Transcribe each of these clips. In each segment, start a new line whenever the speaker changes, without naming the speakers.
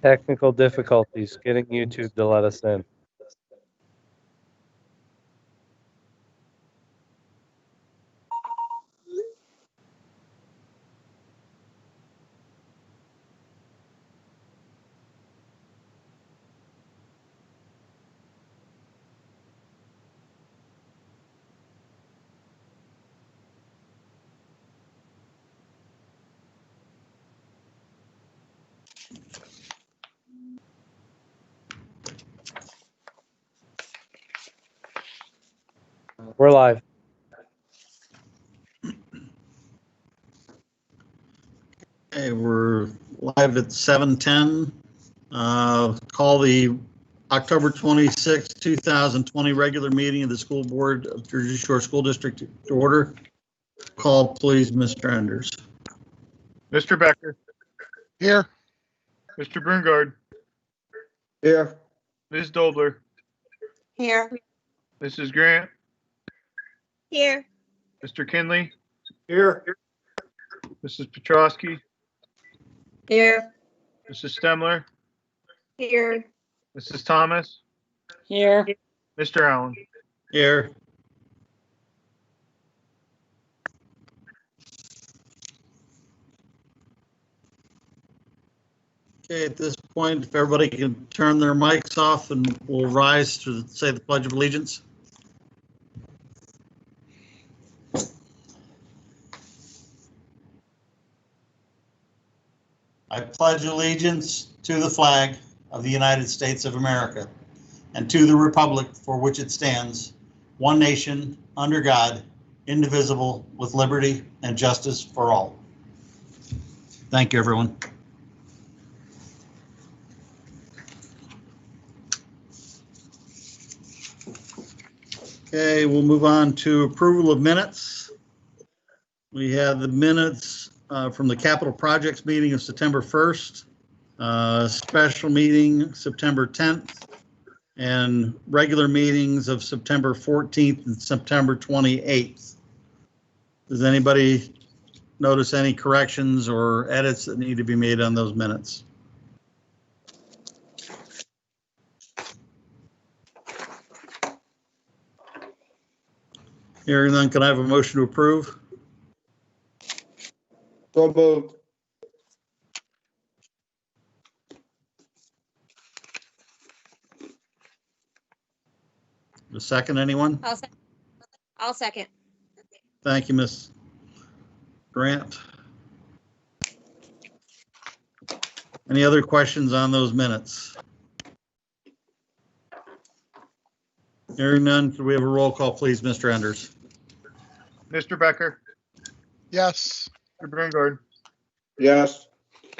Technical difficulties getting YouTube to let us in. We're live.
Okay, we're live at 7:10. Call the October 26, 2020 regular meeting of the School Board of Jersey Shore School District to order. Call, please, Mr. Enders.
Mr. Becker.
Here.
Mr. Brungard.
Here.
Ms. Dobler.
Here.
Mrs. Grant.
Here.
Mr. Kinley.
Here.
Mrs. Petrosky.
Here.
Mrs. Stemler.
Here.
Mrs. Thomas.
Here.
Mr. Allen.
Here. Okay, at this point, if everybody can turn their mics off and we'll rise to say the Pledge of Allegiance. I pledge allegiance to the flag of the United States of America and to the republic for which it stands, one nation, under God, indivisible, with liberty and justice for all. Thank you, everyone. Okay, we'll move on to approval of minutes. We have the minutes from the capital projects meeting of September 1st, special meeting September 10th, and regular meetings of September 14th and September 28th. Does anybody notice any corrections or edits that need to be made on those minutes? Hearing none, can I have a motion to approve?
So moved.
A second, anyone?
I'll second.
Thank you, Ms. Grant. Any other questions on those minutes? Hearing none, could we have a roll call, please, Mr. Enders?
Mr. Becker.
Yes.
Mr. Brungard.
Yes.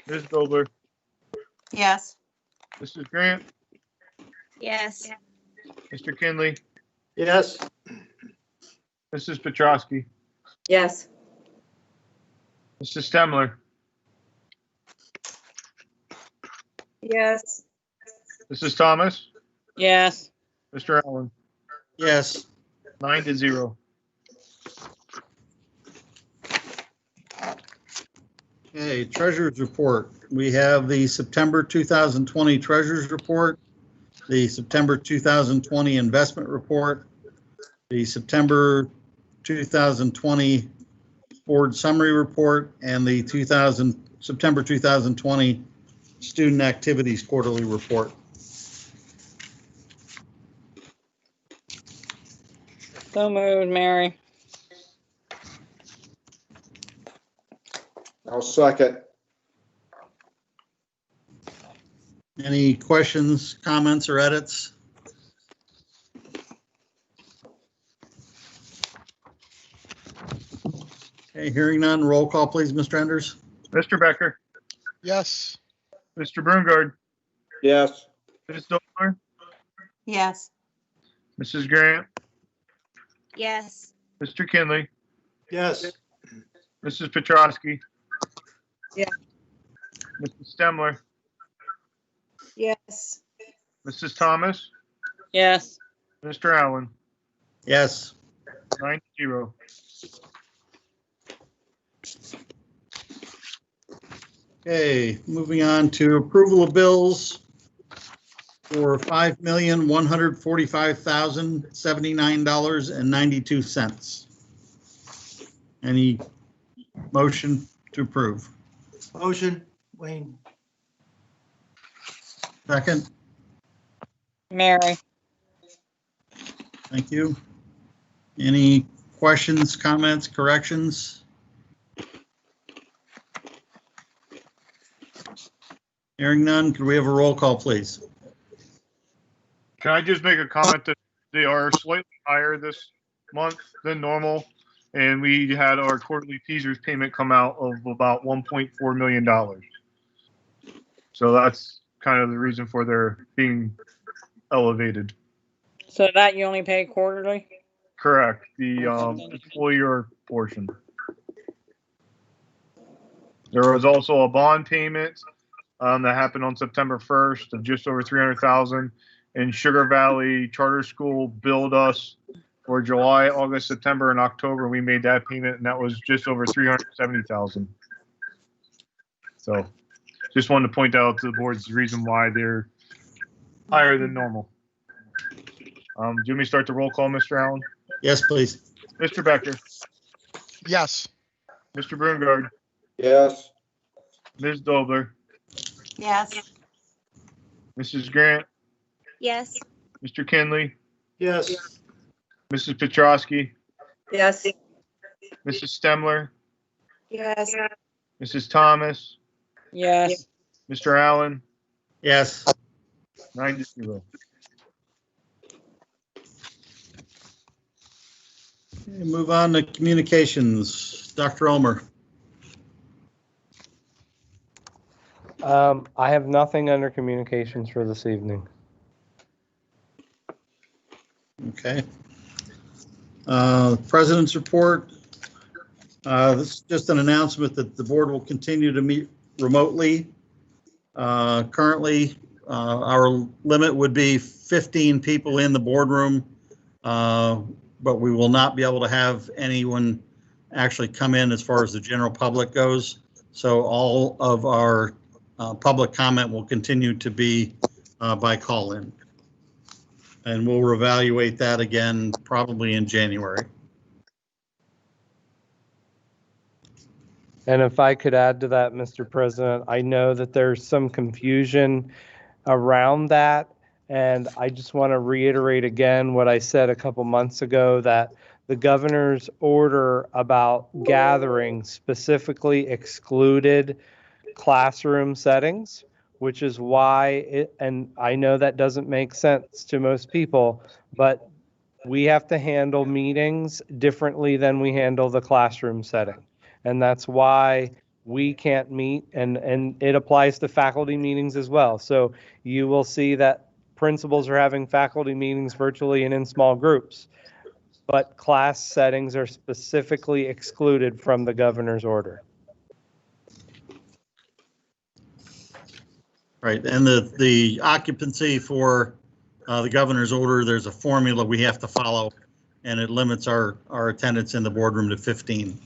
Ms. Dobler.
Yes.
Mrs. Grant.
Yes.
Mr. Kinley.
Yes.
Mrs. Petrosky.
Yes.
Mrs. Stemler.
Yes.
Mrs. Thomas.
Yes.
Mr. Allen.
Yes.
9-0.
Okay, treasurer's report. We have the September 2020 treasurer's report, the September 2020 investment report, the September 2020 board summary report, and the September 2020 student activities quarterly report.
So moved, Mary.
I'll second.
Any questions, comments, or edits? Okay, hearing none, roll call, please, Mr. Enders.
Mr. Becker.
Yes.
Mr. Brungard.
Yes.
Ms. Dobler.
Yes.
Mrs. Grant.
Yes.
Mr. Kinley.
Yes.
Mrs. Petrosky.
Yeah.
Mrs. Stemler.
Yes.
Mrs. Thomas.
Yes.
Mr. Allen.
Yes.
9-0.
Okay, moving on to approval of bills for $5,145,079.92. Any motion to approve?
Motion, Wayne.
Second,
Mary.
thank you. Any questions, comments, corrections? Hearing none, could we have a roll call, please?
Can I just make a comment that they are slightly higher this month than normal? And we had our quarterly teasers payment come out of about $1.4 million. So that's kind of the reason for their being elevated.
So that you only pay quarterly?
Correct, the employer portion. There was also a bond payment that happened on September 1st of just over $300,000. And Sugar Valley Charter School billed us for July, August, September, and October. We made that payment, and that was just over $370,000. So, just wanted to point out to the board's reason why they're higher than normal. Do you want me to start the roll call, Mr. Allen?
Yes, please.
Mr. Becker,
Yes.
Mr. Brungard,
Yes.
Ms. Dobler,
Yes.
Mrs. Grant,
Yes.
Mr. Kinley,
Yes.
Mrs. Petrosky,
Yes.
Mrs. Stemler,
Yes.
Mrs. Thomas,
Yes.
Mr. Allen,
Yes.
9-0.
Okay, move on to communications. Dr. Ulmer.
I have nothing under communications for this evening.
Okay. President's report. This is just an announcement that the board will continue to meet remotely. Currently, our limit would be 15 people in the boardroom, but we will not be able to have anyone actually come in as far as the general public goes. So all of our public comment will continue to be by call-in. And we'll reevaluate that again probably in January.
And if I could add to that, Mr. President, I know that there's some confusion around that. And I just want to reiterate again what I said a couple months ago, that the governor's order about gathering specifically excluded classroom settings, which is why and I know that doesn't make sense to most people, but we have to handle meetings differently than we handle the classroom setting. And that's why we can't meet, and it applies to faculty meetings as well. So you will see that principals are having faculty meetings virtually and in small groups, but class settings are specifically excluded from the governor's order.
Right, and the occupancy for the governor's order, there's a formula we have to follow, and it limits our attendance in the boardroom to 15.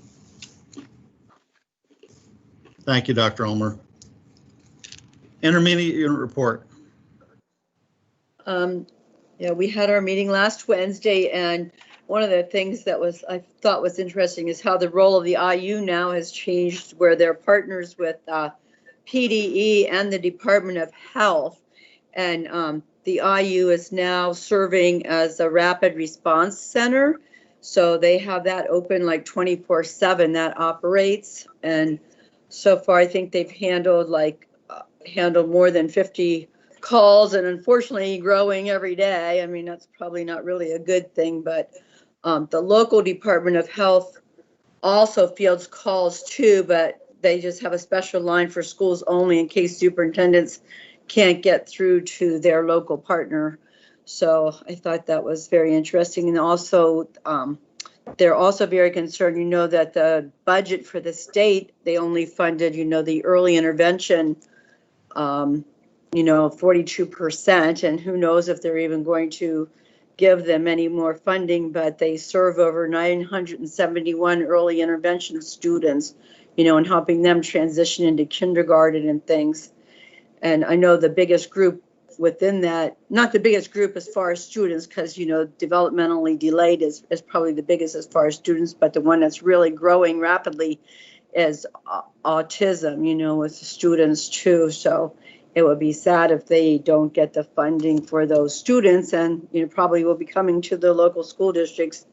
Thank you, Dr. Ulmer. Intermediate unit report.
Yeah, we had our meeting last Wednesday, and one of the things that I thought was interesting is how the role of the IU now has changed, where they're partners with PDE and the Department of Health, and the IU is now serving as a rapid response center. So they have that open like 24/7 that operates, and so far I think they've handled more than 50 calls, and unfortunately growing every day. I mean, that's probably not really a good thing, but the local Department of Health also fields calls too, but they just have a special line for schools only in case superintendents can't get through to their local partner. So I thought that was very interesting. And also, they're also very concerned, that the budget for the state, they only funded, the early intervention, 42%, and who knows if they're even going to give them any more funding, but they serve over 971 early intervention students and helping them transition into kindergarten and things. And I know the biggest group within that, not the biggest group as far as students, because, developmentally delayed is probably the biggest as far as students, but the one that's really growing rapidly is autism, with the students too. So it would be sad if they don't get the funding for those students, and, probably will be coming to the local school districts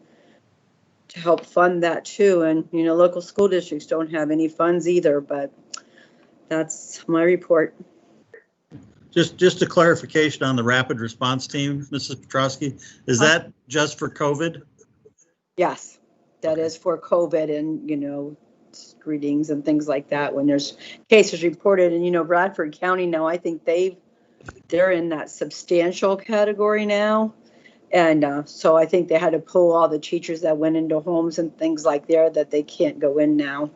to help fund that too. And, local school districts don't have any funds either, but that's my report.
Just a clarification on the rapid response team, Mrs. Petrosky, is that just for COVID?
Yes, that is for COVID and, screenings and things like that when there's cases reported. And, Bradford County now, I think they're in that substantial category now. And so I think they had to pull all the teachers that went into homes and things like that they can't go in now.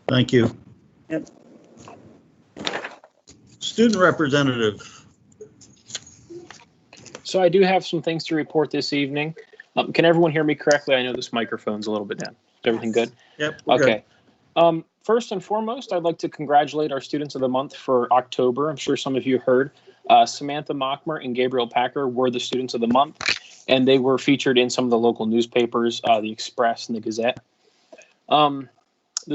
Thank you.
Yep.
Student representative.
So I do have some things to report this evening. Can everyone hear me correctly? I know this microphone's a little bit down. Is everything good?
Yep. We're
Okay. First and foremost, I'd like to congratulate our students of the month for October. I'm sure some of you heard. Samantha Mockmer and Gabriel Packer were the students of the month, and they were featured in some of the local newspapers, the Express and the Gazette. The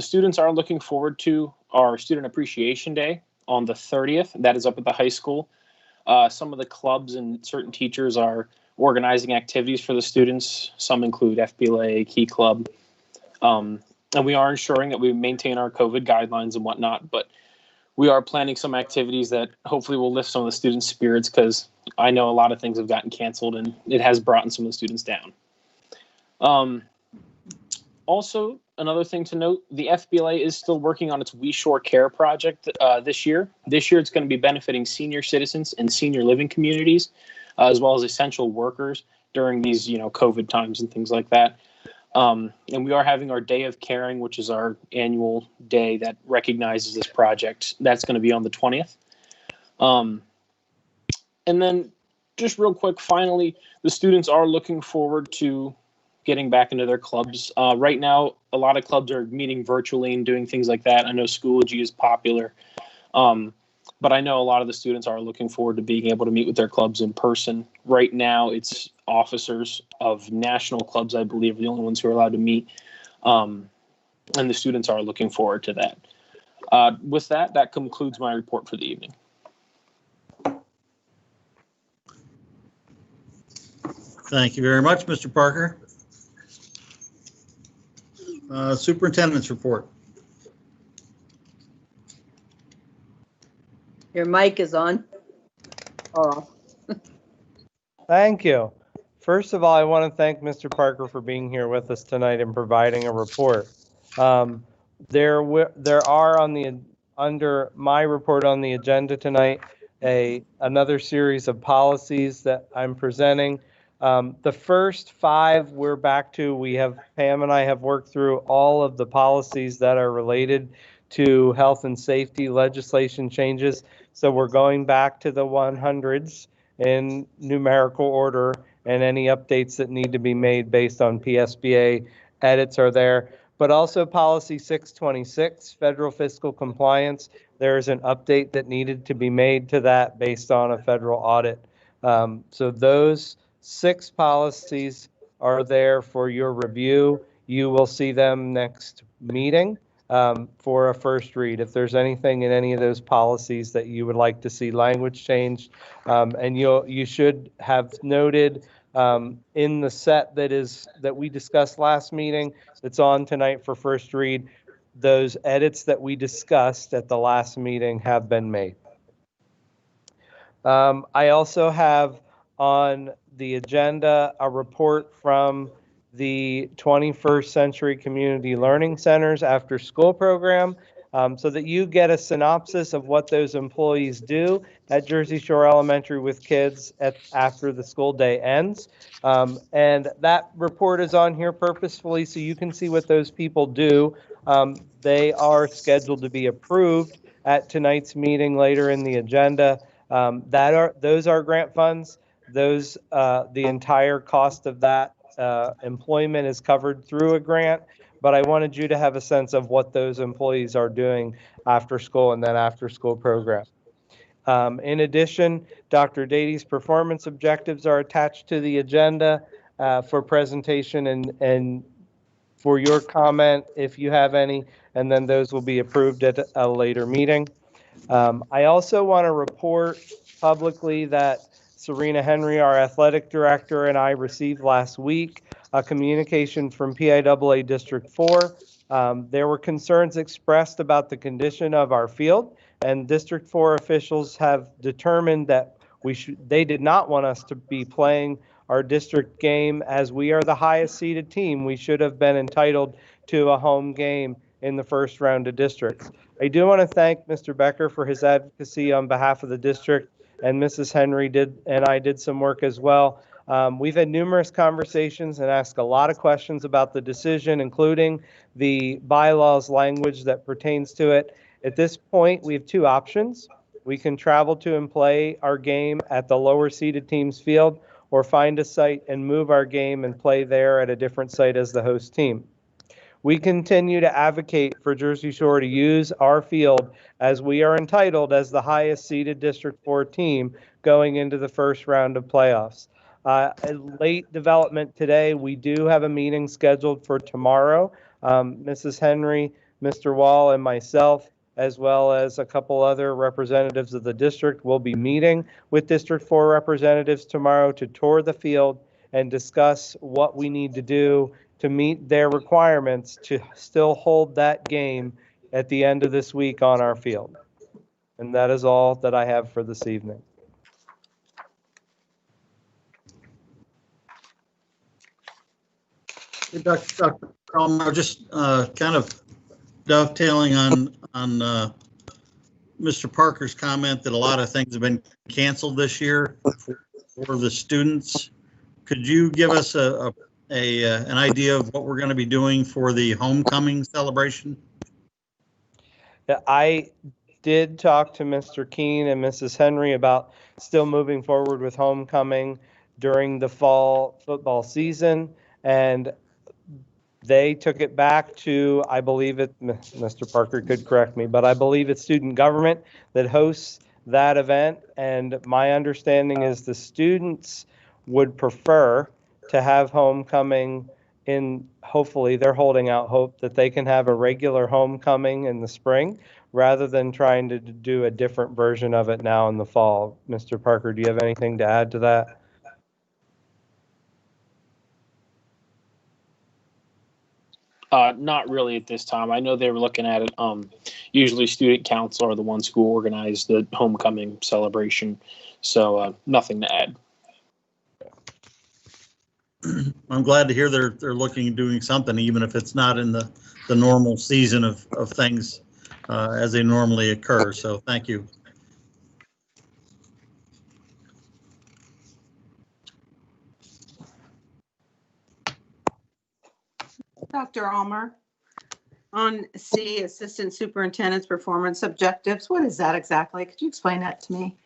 students are looking forward to our Student Appreciation Day on the 30th. That is up at the high school. Some of the clubs and certain teachers are organizing activities for the students. Some include FBLA, Key Club. And we are ensuring that we maintain our COVID guidelines and whatnot, but we are planning some activities that hopefully will lift some of the students' spirits, because I know a lot of things have gotten canceled and it has brought some of the students down. Also, another thing to note, the FBLA is still working on its We Shore Care project this year. This year, it's going to be benefiting senior citizens and senior living communities, as well as essential workers during these, COVID times and things like that. And we are having our Day of Caring, which is our annual day that recognizes this project. That's going to be on the 20th. And then just real quick, finally, the students are looking forward to getting back into their clubs. Right now, a lot of clubs are meeting virtually and doing things like that. I know Schoology is popular, but I know a lot of the students are looking forward to being able to meet with their clubs in person. Right now, it's officers of national clubs, I believe, are the only ones who are allowed to meet, and the students are looking forward to that. With that, that concludes my report for the evening.
Thank you very much, Mr. Parker. Superintendent's report.
Your mic is on. Oh.
Thank you. First of all, I want to thank Mr. Parker for being here with us tonight and providing a report. There are under my report on the agenda tonight another series of policies that I'm presenting. The first 5 we're back to. Pam and I have worked through all of the policies that are related to health and safety legislation changes. So we're going back to the 100s in numerical order, and any updates that need to be made based on PSBA edits are there. But also policy 626, federal fiscal compliance. There's an update that needed to be made to that based on a federal audit. So those 6 policies are there for your review. You will see them next meeting for a first read. If there's anything in any of those policies that you would like to see language changed, and you should have noted in the set that we discussed last meeting, that's on tonight for first read, those edits that we discussed at the last meeting have been made. I also have on the agenda a report from the 21st Century Community Learning Centers after school program, so that you get a synopsis of what those employees do at Jersey Shore Elementary with kids after the school day ends. And that report is on here purposefully so you can see what those people do. They are scheduled to be approved at tonight's meeting later in the agenda. Those are grant funds. Those the entire cost of that employment is covered through a grant, but I wanted you to have a sense of what those employees are doing after school and that after school program. In addition, Dr. Dady's performance objectives are attached to the agenda for presentation and for your comment if you have any, and then those will be approved at a later meeting. I also want to report publicly that Serena Henry, our athletic director, and I received last week a communication from PIAA District 4. There were concerns expressed about the condition of our field, and District 4 officials have determined that they did not want us to be playing our district game. As we are the highest seeded team, we should have been entitled to a home game in the first round of districts. I do want to thank Mr. Becker for his advocacy on behalf of the district, and Mrs. Henry and I did some work as well. We've had numerous conversations and asked a lot of questions about the decision, including the bylaws language that pertains to it. At this point, we have two options. We can travel to and play our game at the lower seeded team's field, or find a site and move our game and play there at a different site as the host team. We continue to advocate for Jersey Shore to use our field as we are entitled as the highest seeded District 4 team going into the first round of playoffs. Late development today, we do have a meeting scheduled for tomorrow. Mrs. Henry, Mr. Wall, and myself, as well as a couple other representatives of the district, will be meeting with District 4 representatives tomorrow to tour the field and discuss what we need to do to meet their requirements to still hold that game at the end of this week on our field. And that is all that I have for this evening.
Dr. Elmer, just kind of dovetailing on Mr. Parker's comment that a lot of things have been canceled this year for the students. Could you give us an idea of what we're going to be doing for the homecoming celebration?
I did talk to Mr. Keene and Mrs. Henry about still moving forward with homecoming during the fall football season, and they took it back to, I believe it, Mr. Parker could correct me, but I believe it's student government that hosts that event. And my understanding is the students would prefer to have homecoming hopefully they're holding out hope that they can have a regular homecoming in the spring rather than trying to do a different version of it now in the fall. Mr. Parker, do you have anything to add to that?
Not really at this time. I know they were looking at it. Usually student council are the ones who organize the homecoming celebration. So nothing to add.
I'm glad to hear they're looking at doing something, even if it's not in the normal season of things as they normally occur. So thank you.
Dr. Almer, on C, Assistant Superintendent's Performance Objectives, what is that exactly? Could you explain that to me?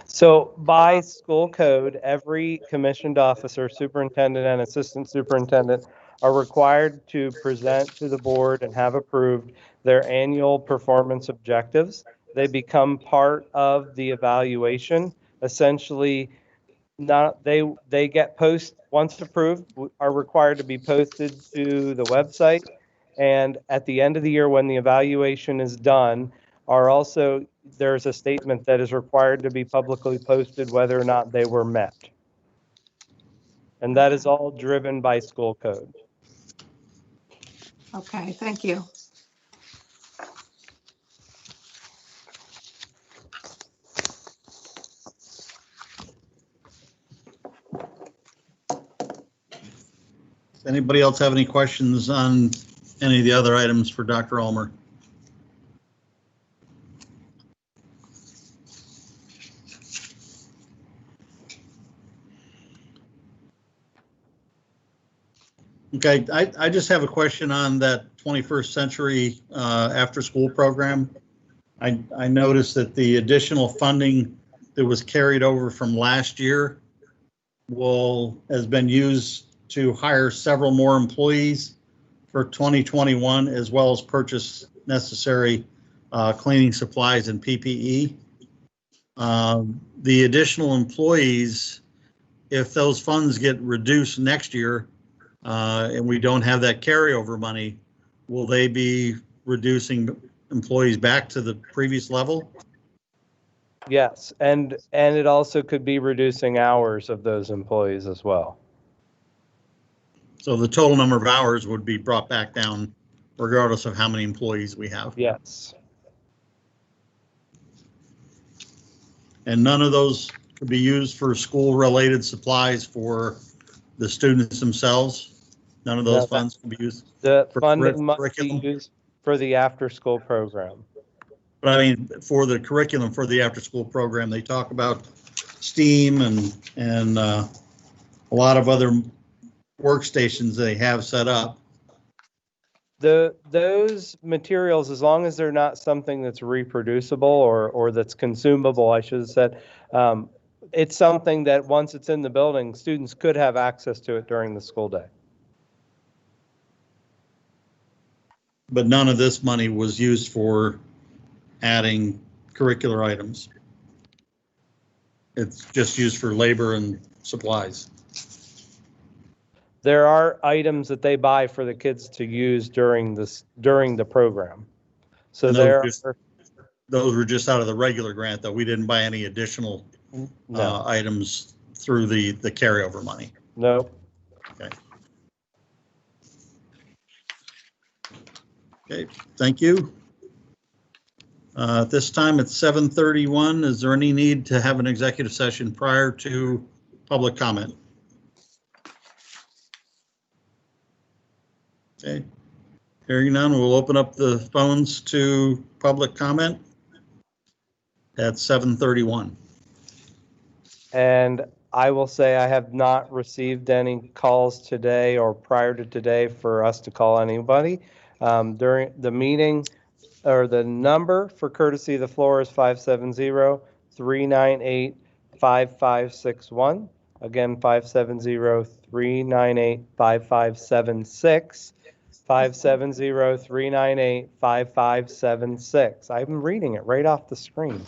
So by school code, every commissioned officer, superintendent, and assistant superintendent are required to present to the board and have approved their annual performance objectives. They become part of the evaluation. Essentially, they get once approved, are required to be posted to the website. And at the end of the year, when the evaluation is done, there's a statement that is required to be publicly posted whether or not they were met. And that is all driven by school code.
Okay, thank you.
Does anybody else have any questions on any of the other items for Dr. Ulmer? Okay, I just have a question on that 21st century after school program. I noticed that the additional funding that was carried over from last year has been used to hire several more employees for 2021, as well as purchase necessary cleaning supplies and PPE. The additional employees, if those funds get reduced next year and we don't have that carryover money, will they be reducing employees back to the previous level?
Yes, and it also could be reducing hours of those employees as well.
So the total number of hours would be brought back down regardless of how many employees we have.
Yes.
And none of those could be used for school-related supplies for the students themselves? None of those funds can be used?
The
For
funding must be
curriculum?
used for the after-school program.
But I mean, for the curriculum for the after-school program, they talk about STEAM and a lot of other workstations they have set up.
Those materials, as long as they're not something that's reproducible or that's consumable, I should have said, it's something that once it's in the building, students could have access to it during the school day.
But none of this money was used for adding curricular items. It's just used for labor and supplies.
There are items that they buy for the kids to use during the program. So
And
those
those were just out of the regular grant, though. We didn't buy any additional items through the carryover money.
No.
Okay. Okay, thank you. At this time, it's 7:31. Is there any need to have an executive session prior to public comment? Okay. Hearing none, we'll open up the phones to public comment at 7:31.
And I will say I have not received any calls today or prior to today for us to call anybody. During the meeting, or the number for courtesy of the floor is 570-398-5561. Again, 570-398-5576. 570-398-5576. I'm reading it right off the screen.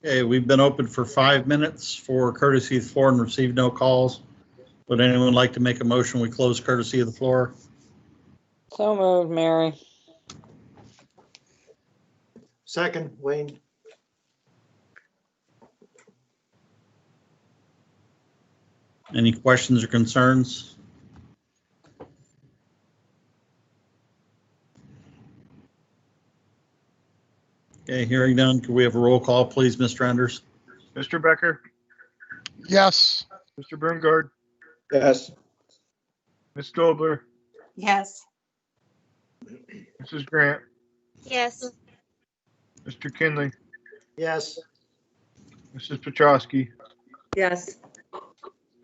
Okay, we've been open for 5 minutes for courtesy of the floor and received no calls. Would anyone like to make a motion? We close courtesy of the floor.
So moved, Mary.
Second, Wayne.
Any questions or concerns? Okay, hearing none, could we have a roll call, please, Mr. Enders?
Mr. Becker,
Yes.
Mr. Broomgard,
Yes.
Ms. Dobler,
Yes.
Mrs. Grant,
Yes.
Mr. Kinley,
Yes.
Mrs. Petrosky,
Yes.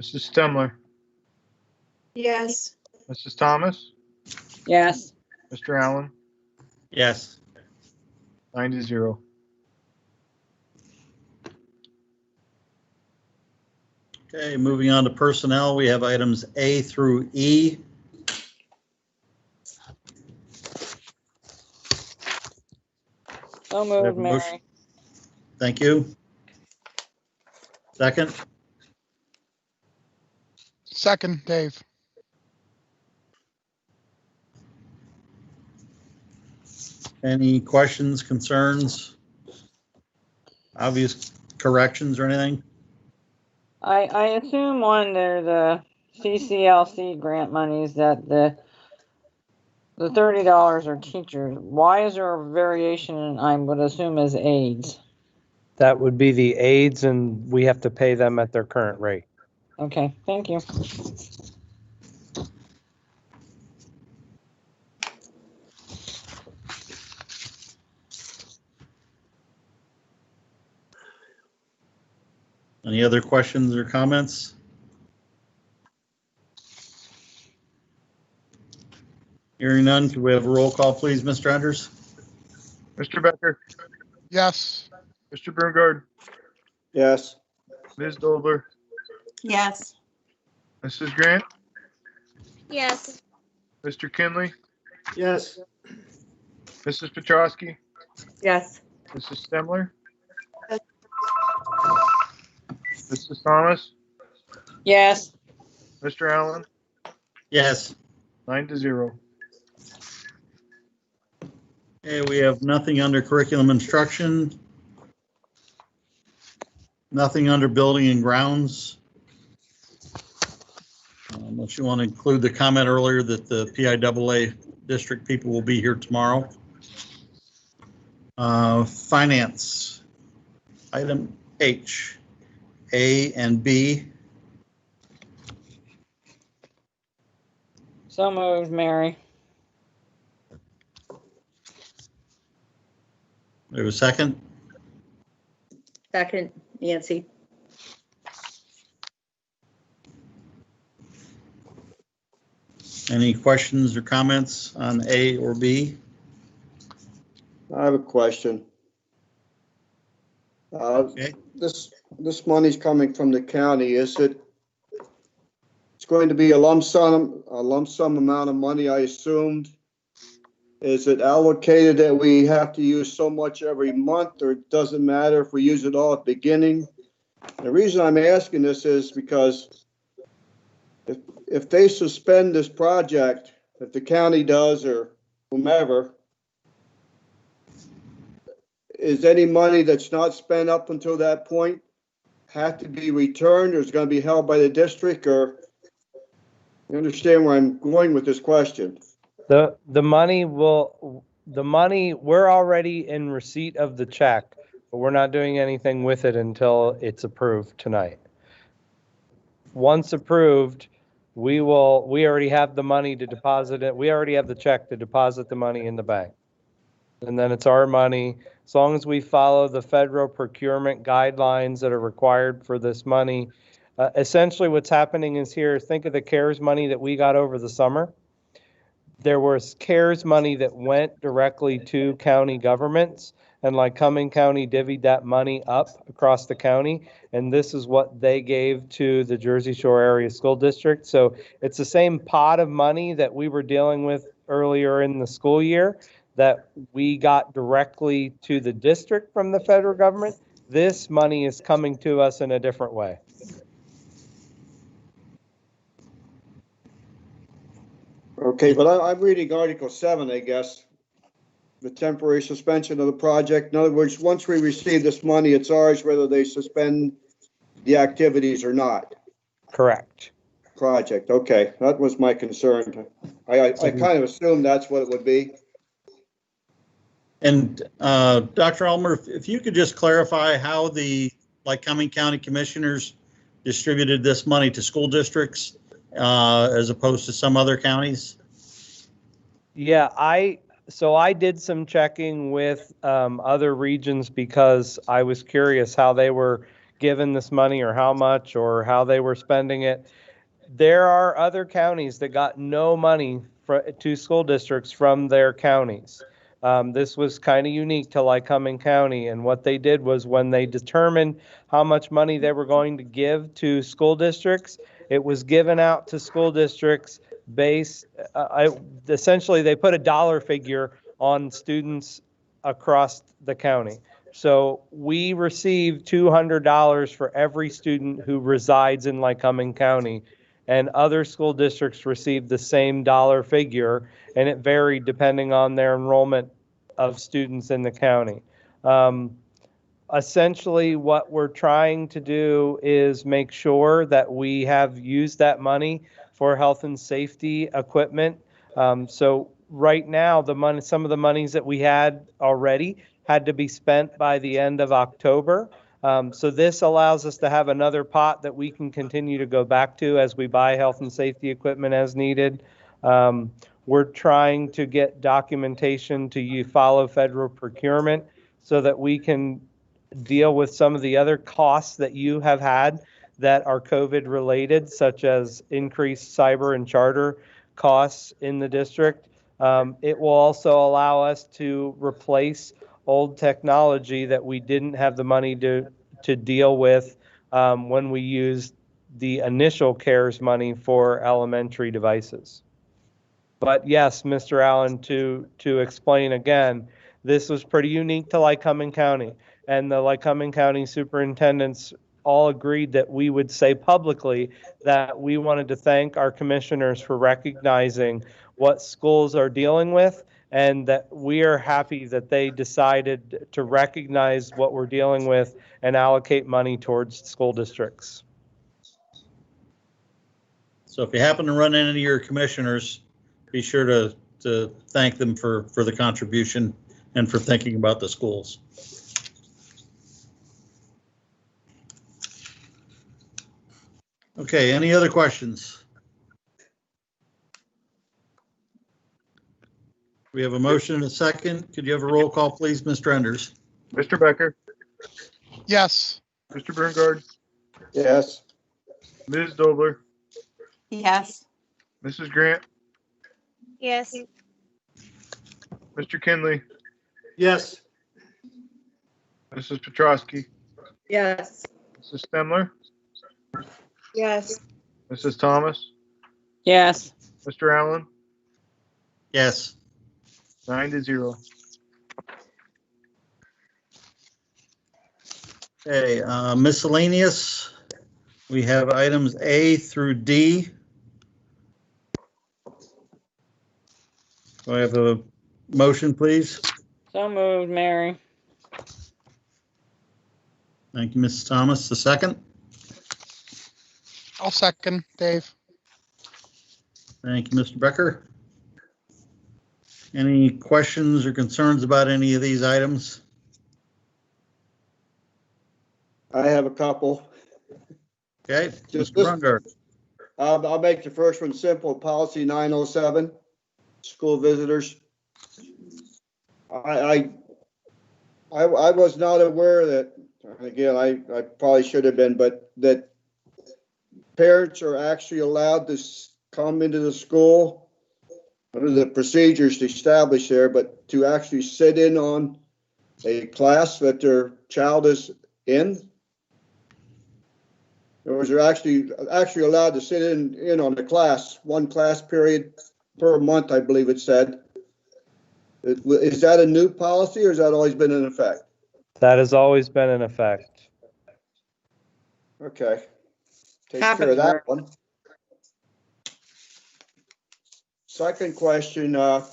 Mrs. Stemler,
Yes.
Mrs. Thomas,
Yes.
Mr. Allen,
Yes.
9-0.
Okay, moving on to personnel, we have items A through E.
So
We have
moved,
a motion.
Mary.
Thank you. Second,
Second, Dave.
any questions, concerns? Obvious corrections or anything?
I assume under the CCLC grant monies that the $30 are teachers. Why is there a variation, I would assume, as aides?
That would be the aides, and we have to pay them at their current rate.
Okay, thank you.
Any other questions or comments? Hearing none, could we have a roll call, please, Mr. Enders?
Mr. Becker,
Yes.
Mr. Broomgard,
Yes.
Ms. Dobler,
Yes.
Mrs. Grant,
Yes.
Mr. Kinley,
Yes.
Mrs. Petrosky,
Yes.
Mrs. Stemler, Mrs. Thomas,
Yes.
Mr. Allen,
Yes.
9-0.
Okay, we have nothing under curriculum instruction. Nothing under building and grounds. Unless you want to include the comment earlier that the PIAA district people will be here tomorrow. Finance, item H, A and B.
So moved, Mary.
There was a second.
Second, Nancy.
Any questions or comments on A or B?
I have a question.
Okay.
This money's coming from the county. It's going to be a lump sum amount of money, I assumed. Is it allocated that we have to use so much every month, or it doesn't matter if we use it all at the beginning? The reason I'm asking this is because if they suspend this project, if the county does or whomever, is any money that's not spent up until that point have to be returned, or is it going to be held by the district? Or you understand where I'm going with this question?
The money, we're already in receipt of the check, but we're not doing anything with it until it's approved tonight. Once approved, we already have the money to deposit it. We already have the check to deposit the money in the bank. And then it's our money. As long as we follow the federal procurement guidelines that are required for this money. Essentially what's happening is here, think of the CARES money that we got over the summer. There was CARES money that went directly to county governments, and like Cumming County divvied that money up across the county, and this is what they gave to the Jersey Shore Area School District. So it's the same pot of money that we were dealing with earlier in the school year that we got directly to the district from the federal government. This money is coming to us in a different way.
Okay, but I'm reading Article 7, I guess. The temporary suspension of the project. In other words, once we receive this money, it's ours whether they suspend the activities or not.
Correct.
Project, okay, that was my concern. I kind of assumed that's what it would be.
And Dr. Ulmer, if you could just clarify how the Lycoming County Commissioners distributed this money to school districts as opposed to some other counties?
Yeah, I did some checking with other regions because I was curious how they were given this money or how much or how they were spending it. There are other counties that got no money to school districts from their counties. This was kind of unique to Lycoming County, and what they did was when they determined how much money they were going to give to school districts, it was given out to school districts essentially they put a dollar figure on students across the county. So we received $200 for every student who resides in Lycoming County, and other school districts received the same dollar figure, and it varied depending on their enrollment of students in the county. Essentially, what we're trying to do is make sure that we have used that money for health and safety equipment. So right now, some of the monies that we had already had to be spent by the end of October. So this allows us to have another pot that we can continue to go back to as we buy health and safety equipment as needed. We're trying to get documentation to follow federal procurement so that we can deal with some of the other costs that you have had that are COVID related, such as increased cyber and charter costs in the district. It will also allow us to replace old technology that we didn't have the money to deal with when we used the initial CARES money for elementary devices. But yes, Mr. Allen, to explain again, this was pretty unique to Lycoming County, and the Lycoming County superintendents all agreed that we would say publicly that we wanted to thank our commissioners for recognizing what schools are dealing with, and that we are happy that they decided to recognize what we're dealing with and allocate money towards school districts.
So if you happen to run into your commissioners, be sure to thank them for the contribution and for thinking about the schools. Okay, any other questions? We have a motion and a second. Could you have a roll call, please, Mr. Enders?
Mr. Becker,
Yes.
Mr. Berngard,
Yes.
Ms. Dobler,
Yes.
Mrs. Grant,
Yes.
Mr. Kinley,
Yes.
Mrs. Petrosky,
Yes.
Mrs. Stemler,
Yes.
Mrs. Thomas,
Yes.
Mr. Allen,
Yes.
9-0.
Okay, miscellaneous. We have items A through D. Do I have a motion, please?
So moved, Mary.
Thank you, Mrs. Thomas. The second.
I'll second, Dave.
Thank you, Mr. Becker. Any questions or concerns about any of these items?
I have a couple.
Okay,
Just
Mr. Brungart.
I'll make the first one simple. Policy 907, school visitors. I was not aware that, again, I probably should have been, but that parents are actually allowed to come into the school. What are the procedures established there, but to actually sit in on a class that their child is in? Or is they're actually allowed to sit in on the class, one class period per month, I believe it said. Is that a new policy or has that always been in effect?
That has always been in effect.
Okay. Take
Happens
care of
rare.
that one. Second question, you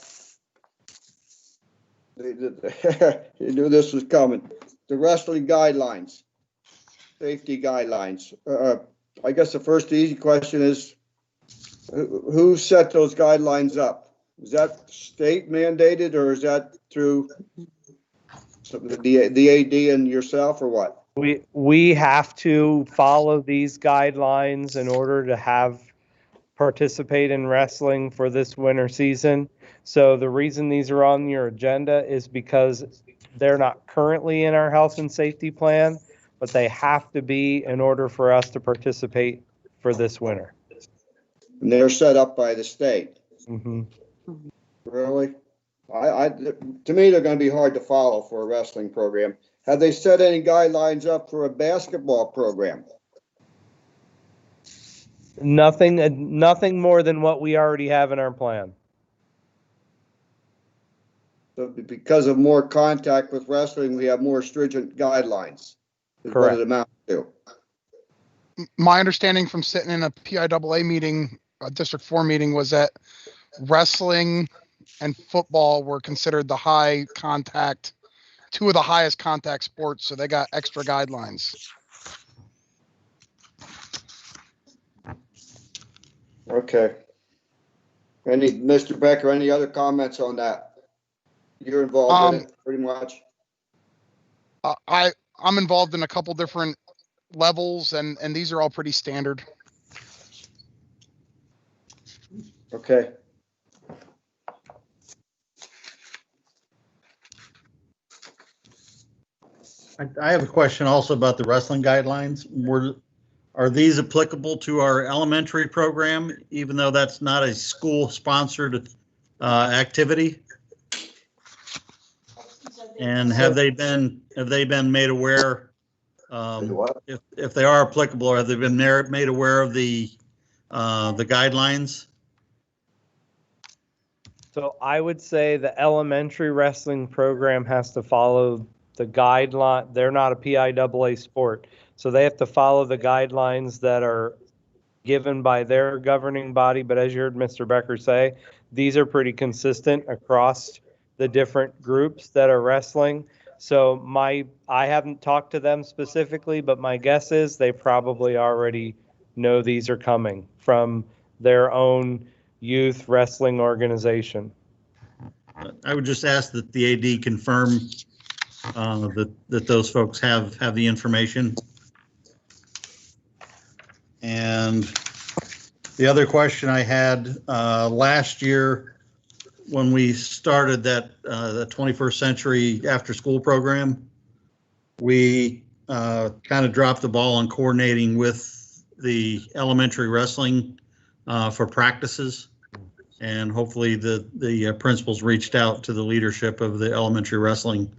knew this was coming. The wrestling guidelines, safety guidelines. I guess the first easy question is, who set those guidelines up? Is that state mandated, or is that through the AD and yourself, or what?
We have to follow these guidelines in order to participate in wrestling for this winter season. So the reason these are on your agenda is because they're not currently in our health and safety plan, but they have to be in order for us to participate for this winter.
And they're set up by the state.
Mm-hmm.
Really? To me, they're going to be hard to follow for a wrestling program. Have they set any guidelines up for a basketball program?
Nothing more than what we already have in our plan.
So because of more contact with wrestling, we have more stringent guidelines. Is
Correct.
what it amounts to.
My understanding from sitting in a PIAA meeting, a District 4 meeting, was that wrestling and football were considered the high contact, two of the highest contact sports, so they got extra guidelines.
Okay. Mr. Becker, any other comments on that? You're involved in it pretty much.
I'm involved in a couple different levels, and these are all pretty standard.
Okay.
I have a question also about the wrestling guidelines. Are these applicable to our elementary program, even though that's not a school-sponsored activity? And have they been made aware? If they are applicable, have they been made aware of the guidelines?
So I would say the elementary wrestling program has to follow the guideline. They're not a PIAA sport, so they have to follow the guidelines that are given by their governing body. But as you heard Mr. Becker say, these are pretty consistent across the different groups that are wrestling. So I haven't talked to them specifically, but my guess is they probably already know these are coming from their own youth wrestling organization.
I would just ask that the AD confirm that those folks have the information. And the other question I had last year when we started the 21st Century After School program, we kind of dropped the ball on coordinating with the elementary wrestling for practices. And hopefully the principals reached out to the leadership of the elementary wrestling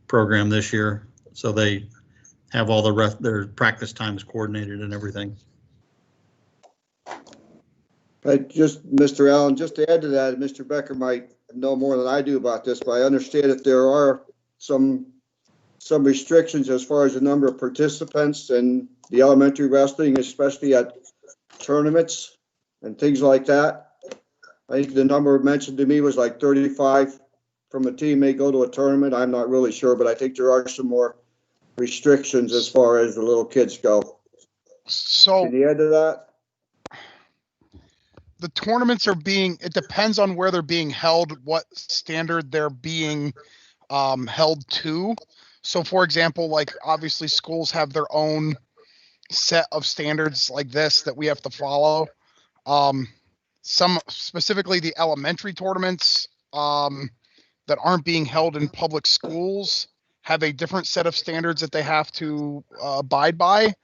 program this year, so they have all their practice times coordinated and everything.
Mr. Allen, just to add to that, Mr. Becker might know more than I do about this, but I understand that there are some restrictions as far as the number of participants in the elementary wrestling, especially at tournaments and things like that. I think the number mentioned to me was like 35 from a team may go to a tournament. I'm not really sure, but I think there are some more restrictions as far as the little kids go.
So
can you add to that?
The tournaments it depends on where they're being held, what standard they're being held to. So for example, like obviously schools have their own set of standards like this that we have to follow. Some specifically the elementary tournaments that aren't being held in public schools have a different set of standards that they have to abide by.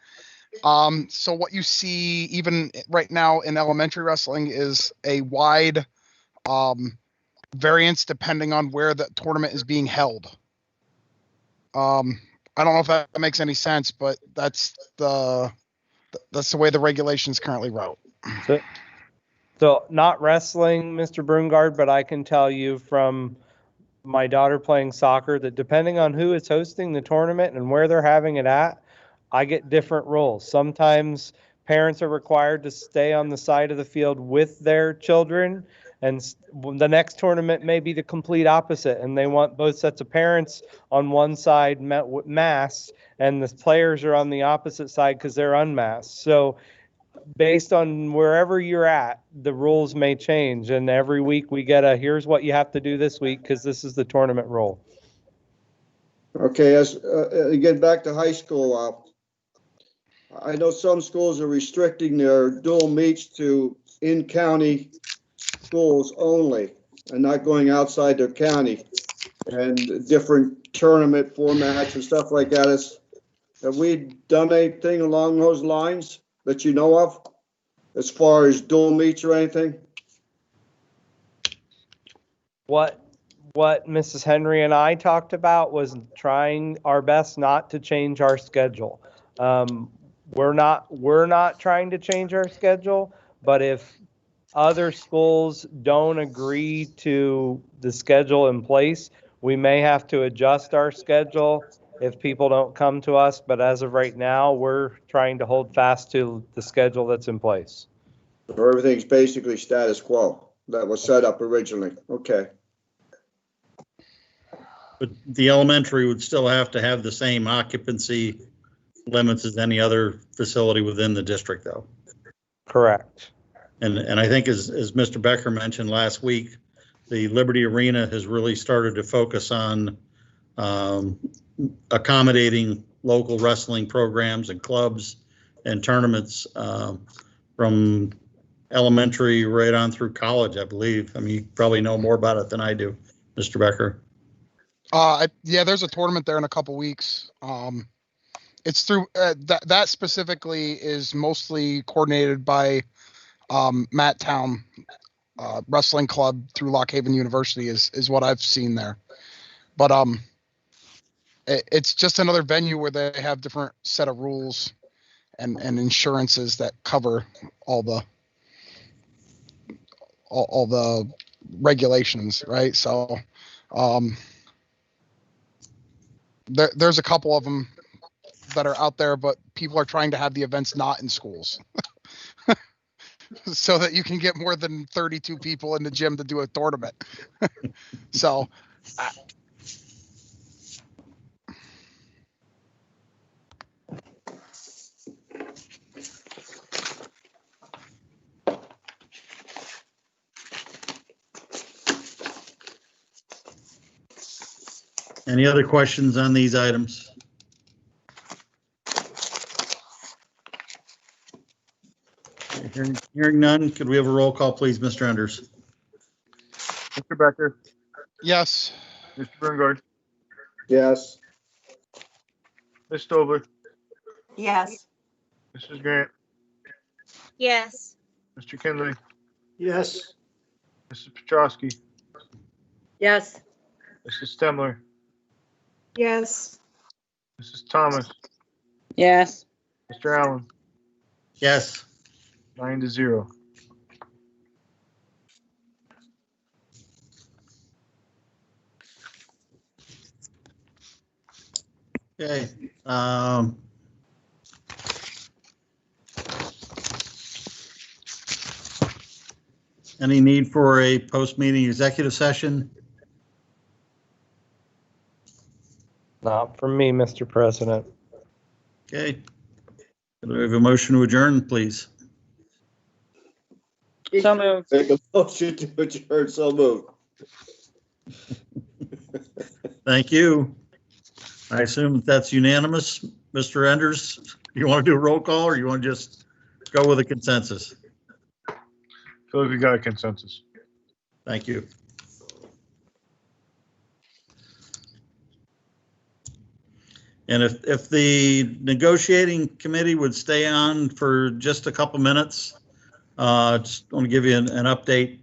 So what you see even right now in elementary wrestling is a wide variance depending on where the tournament is being held. I don't know if that makes any sense, but that's the way the regulations currently wrote.
So not wrestling, Mr. Broomgard, but I can tell you from my daughter playing soccer that depending on who is hosting the tournament and where they're having it at, I get different roles. Sometimes parents are required to stay on the side of the field with their children, and the next tournament may be the complete opposite, and they want both sets of parents on one side masked, and the players are on the opposite side because they're unmasked. So based on wherever you're at, the rules may change, and every week we get a here's what you have to do this week because this is the tournament rule.
Okay, as again, back to high school, I know some schools are restricting their dual meets to in-county schools only and not going outside their county, and different tournament formats and stuff like that. Have we done anything along those lines that you know of as far as dual meets or anything?
What Mrs. Henry and I talked about was trying our best not to change our schedule. We're not trying to change our schedule, but if other schools don't agree to the schedule in place, we may have to adjust our schedule if people don't come to us. But as of right now, we're trying to hold fast to the schedule that's in place.
Or everything's basically status quo that was set up originally? Okay.
But the elementary would still have to have the same occupancy limits as any other facility within the district, though.
Correct.
And I think as Mr. Becker mentioned last week, the Liberty Arena has really started to focus on accommodating local wrestling programs and clubs and tournaments from elementary right on through college, I believe. I mean, you probably know more about it than I do, Mr. Becker.
Yeah, there's a tournament there in a couple weeks. It's through that specifically is mostly coordinated by Matt Town Wrestling Club through Lock Haven University is what I've seen there. But it's just another venue where they have different set of rules and insurances that cover all the regulations, right? So there's a couple of them that are out there, but people are trying to have the events not in schools so that you can get more than 32 people in the gym to do a tournament. So
Any other questions on these items? Hearing none, could we have a roll call, please, Mr. Enders?
Mr. Becker,
yes.
Mr. Bungard,
Yes.
Ms. Stovler,
Yes.
Mrs. Grant,
Yes.
Mr. Kinley,
Yes.
Mrs. Petrosky,
Yes.
Mrs. Stemler,
Yes.
Mrs. Thomas,
Yes.
Mr. Allen,
Yes.
9-0.
Okay. Any need for a post-meeting executive session?
Not from me, Mr. President.
Okay. Could we have a motion to adjourn, please?
So moved.
Make a motion to adjourn, so moved.
Thank you. I assume that's unanimous. Mr. Enders, you want to do a roll call or you want to just go with a consensus?
I feel like we got a consensus.
Thank you. And if the negotiating committee would stay on for just a couple minutes, just want to give you an update.